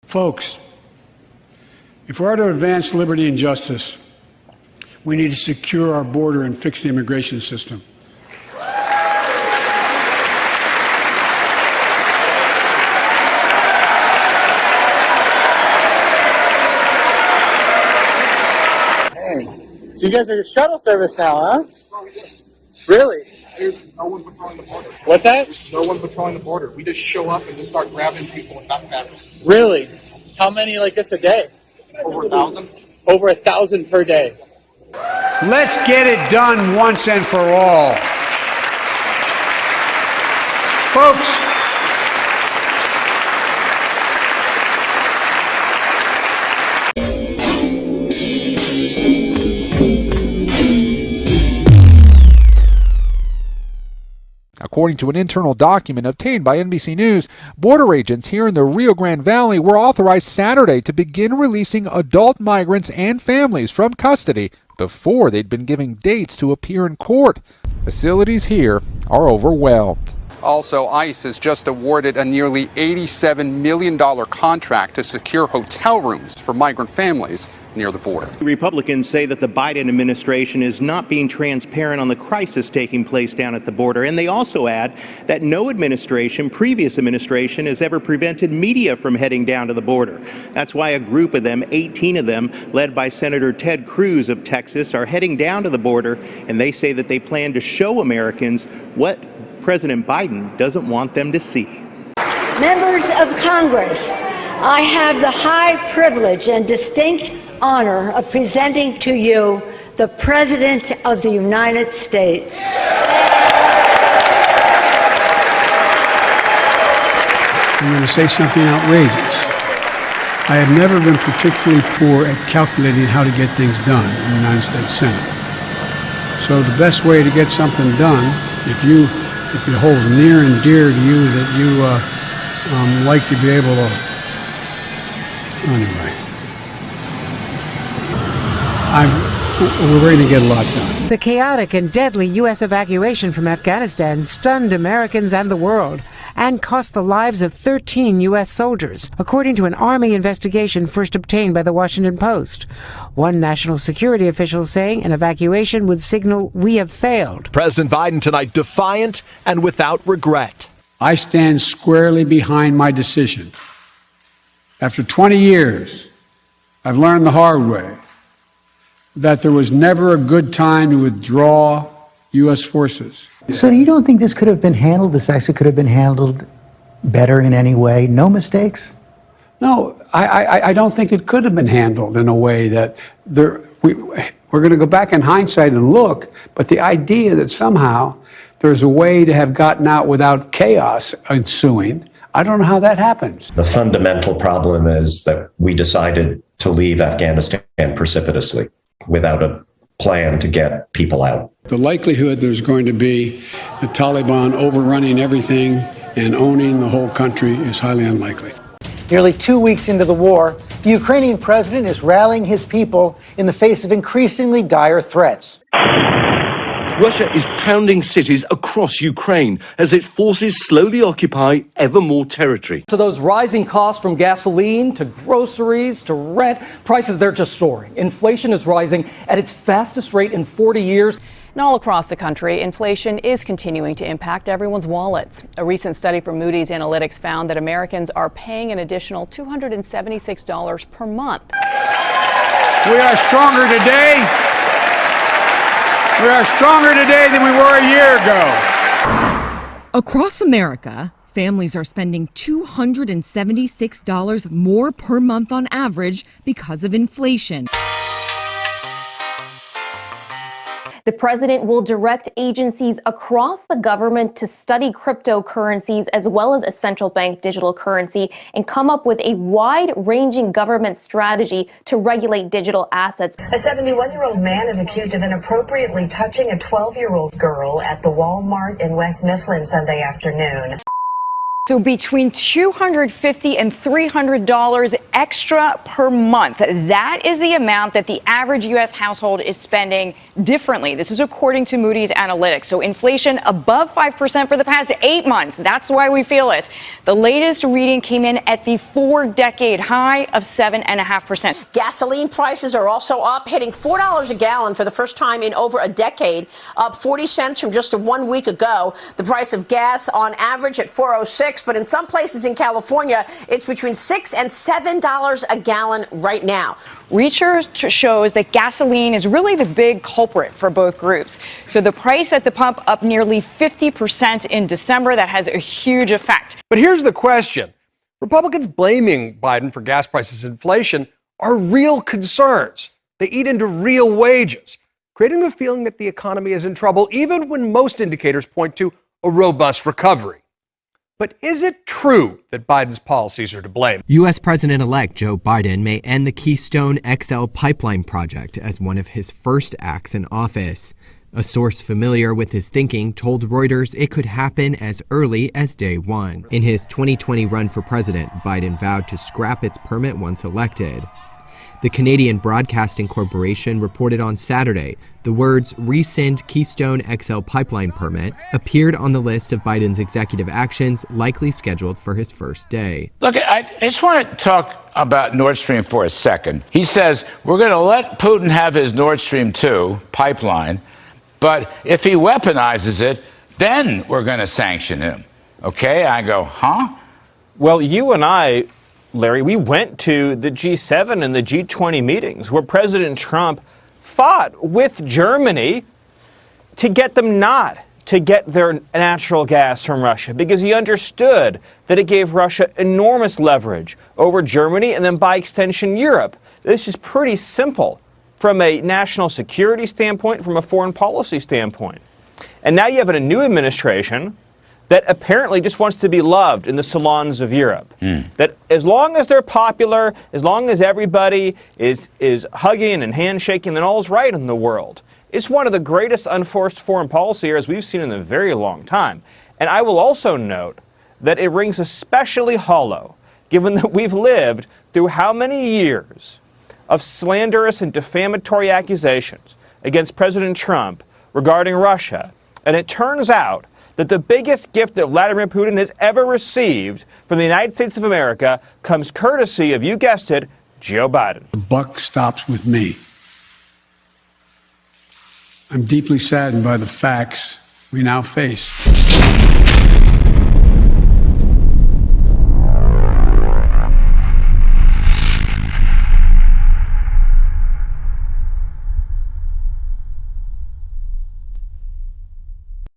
Folks, if we are to advance liberty and justice, we need to secure our border and fix the immigration system. So you guys are shuttle service now, huh? Really? There's no one patrolling the border. What's that? There's no one patrolling the border. We just show up and just start grabbing people with backpacks. Really? How many like this a day? Over 1,000. Over 1,000 per day. Let's get it done once and for all. Folks, According to an internal document obtained by NBC News, border agents here in the Rio Grande Valley were authorized Saturday to begin releasing adult migrants and families from custody before they'd been given dates to appear in court. Facilities here are overwhelmed. Also, ICE has just awarded a nearly $87 million contract to secure hotel rooms for migrant families near the border. Republicans say that the Biden administration is not being transparent on the crisis taking place down at the border. And they also add that no previous administration, has ever prevented media from heading down to the border. That's why a group of them, 18 of them, led by Senator Ted Cruz of Texas, are heading down to the border. And they say that they plan to show Americans what President Biden doesn't want them to see. Members of Congress, I have the high privilege and distinct honor of presenting to you the President of the United States. I'm going to say something outrageous. I have never been particularly poor at calculating how to get things done in the United States Senate. So the best way to get something done, if it holds near and dear to you that you like to be able to, anyway, we're ready to get a lot done. The chaotic and deadly U.S. evacuation from Afghanistan stunned Americans and the world and cost the lives of 13 U.S. soldiers, according to an Army investigation first obtained by the Washington Post. One national security official saying an evacuation would signal we have failed. President Biden tonight defiant and without regret. I stand squarely behind my decision. After 20 years, I've learned the hard way that there was never a good time to withdraw U.S. forces. So you don't think this could have been handled, this actually could have been handled better in any way? No mistakes? No, I don't think it could have been handled in a way that we're going to go back in hindsight and look, but the idea that somehow there's a way to have gotten out without chaos ensuing, I don't know how that happens. The fundamental problem is that we decided to leave Afghanistan precipitously without a plan to get people out. The likelihood there's going to be the Taliban overrunning everything and owning the whole country is highly unlikely. Nearly 2 weeks into the war, the Ukrainian president is rallying his people in the face of increasingly dire threats. Russia is pounding cities across Ukraine as its forces slowly occupy ever more territory. To those rising costs from gasoline to groceries to rent, prices, they're just soaring. Inflation is rising at its fastest rate in 40 years. And all across the country, inflation is continuing to impact everyone's wallets. A recent study from Moody's Analytics found that Americans are paying an additional $276 per month. We are stronger today. We are stronger today than we were a year ago. Across America, families are spending $276 more per month on average because of inflation. The president will direct agencies across the government to study cryptocurrencies as well as a central bank digital currency and come up with a wide-ranging government strategy to regulate digital assets. A 71-year-old man is accused of inappropriately touching a 12-year-old girl at the Walmart in West Mifflin Sunday afternoon. So between $250 and $300 extra per month. That is the amount that the average U.S. household is spending differently. This is according to Moody's Analytics. So inflation above 5% for the past 8 months. That's why we feel it. The latest reading came in at the 4-decade high of 7.5%. Gasoline prices are also up, hitting $4 a gallon for the first time in over a decade, up 40 cents from just 1 week ago. The price of gas on average at $4.06. But in some places in California, it's between $6 and $7 a gallon right now. Research shows that gasoline is really the big culprit for both groups. So the price at the pump up nearly 50% in December. That has a huge effect. But here's the question. Republicans blaming Biden for gas prices and inflation are real concerns. They eat into real wages, creating the feeling that the economy is in trouble, even when most indicators point to a robust recovery. But is it true that Biden's policies are to blame? U.S. President-elect Joe Biden may end the Keystone XL Pipeline project as one of his first acts in office. A source familiar with his thinking told Reuters it could happen as early as day one. In his 2020 run for president, Biden vowed to scrap its permit once elected. The Canadian Broadcasting Corporation reported on Saturday the words "rescind Keystone XL pipeline permit" appeared on the list of Biden's executive actions likely scheduled for his first day. Look, I just want to talk about Nord Stream for a second. He says we're going to let Putin have his Nord Stream 2 pipeline, but if he weaponizes it, then we're going to sanction him. Okay? I go, huh? Well, you and I, Larry, we went to the G7 and the G20 meetings where President Trump fought with Germany to get them not to get their natural gas from Russia because he understood that it gave Russia enormous leverage over Germany and then by extension Europe. This is pretty simple from a national security standpoint, from a foreign policy standpoint. And now you have a new administration that apparently just wants to be loved in the salons of Europe. That as long as they're popular, as long as everybody is hugging and handshaking, then all's right in the world. It's one of the greatest unforced foreign policy errors we've seen in a very long time. And I will also note that it rings especially hollow, given that we've lived through how many years of slanderous and defamatory accusations against President Trump regarding Russia. And it turns out that the biggest gift that Vladimir Putin has ever received from the United States of America comes courtesy of, you guessed it, Joe Biden. The buck stops with me. I'm deeply saddened by the facts we now face.